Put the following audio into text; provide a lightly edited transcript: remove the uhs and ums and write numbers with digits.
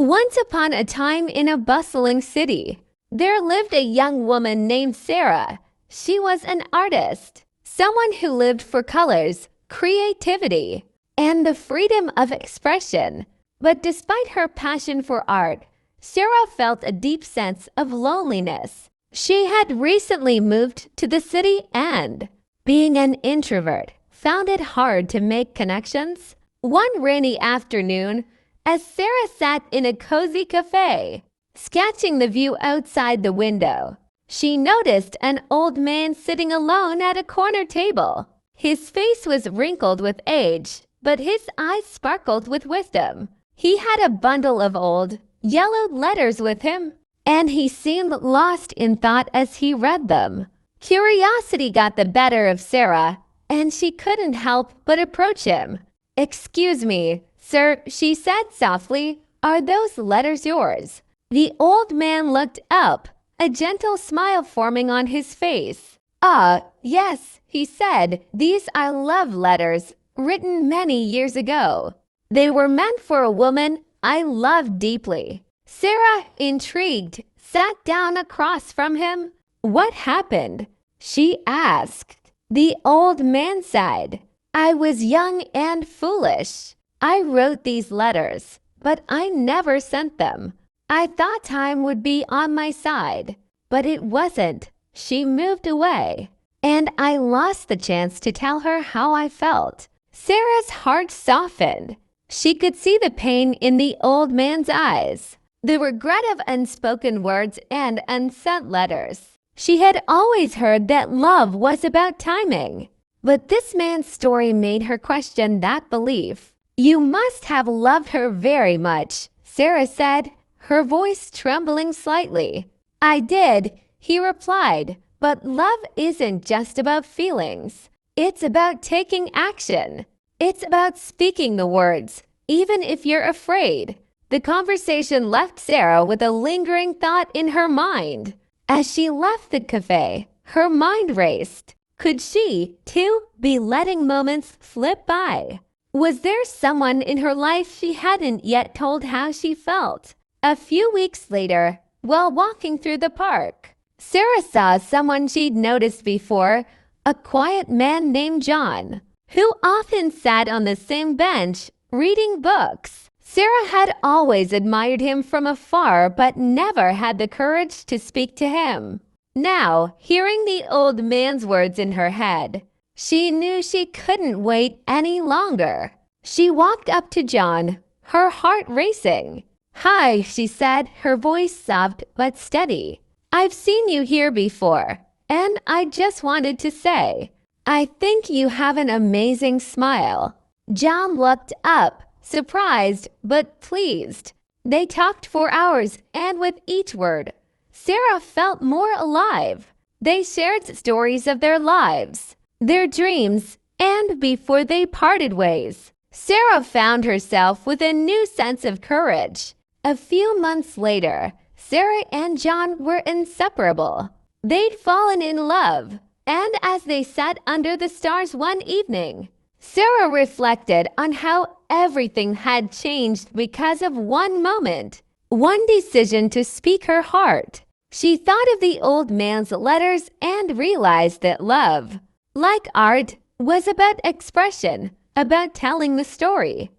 Once upon a time in a bustling city, there lived a young woman named Sarah. She was an artist, someone who lived for colors, creativity, and the freedom of expression. But despite her passion for art, Sarah felt a deep sense of loneliness. She had recently moved to the city and, being an introvert, found it hard to make connections. One rainy afternoon, as Sarah sat in a cozy cafe, sketching the view outside the window, she noticed an old man sitting alone at a corner table. His face was wrinkled with age, but his eyes sparkled with wisdom. He had a bundle of old, yellowed letters with him, and he seemed lost in thought as he read them. Curiosity got the better of Sarah, and she couldn't help but approach him. "Excuse me, sir," she said softly, "are those letters yours?" The old man looked up, a gentle smile forming on his face. "Ah, yes," he said, "these are love letters, written many years ago. They were meant for a woman I loved deeply." Sarah, intrigued, sat down across from him. "What happened?" she asked. The old man sighed. "I was young and foolish. I wrote these letters, but I never sent them. I thought time would be on my side, but it wasn't. She moved away, and I lost the chance to tell her how I felt." Sarah's heart softened. She could see the pain in the old man's eyes, the regret of unspoken words and unsent letters. She had always heard that love was about timing, but this man's story made her question that belief. "You must have loved her very much," Sarah said, her voice trembling slightly. "I did," he replied, "but love isn't just about feelings. It's about taking action. It's about speaking the words, even if you're afraid." The conversation left Sarah with a lingering thought in her mind. As she left the cafe, her mind raced. Could she, too, be letting moments slip by? Was there someone in her life she hadn't yet told how she felt? A few weeks later, while walking through the park, Sarah saw someone she'd noticed before, a quiet man named John, who often sat on the same bench, reading books. Sarah had always admired him from afar, but never had the courage to speak to him. Now, hearing the old man's words in her head, she knew she couldn't wait any longer. She walked up to John, her heart racing. "Hi," she said, her voice soft but steady. "I've seen you here before, and I just wanted to say, I think you have an amazing smile." John looked up, surprised but pleased. They talked for hours, and with each word, Sarah felt more alive. They shared stories of their lives, their dreams, and before they parted ways, Sarah found herself with a new sense of courage. A few months later, Sarah and John were inseparable. They'd fallen in love, and as they sat under the stars one evening, Sarah reflected on how everything had changed because of one moment, one decision to speak her heart. She thought of the old man's letters and realized that love, like art, was about expression, about telling the story.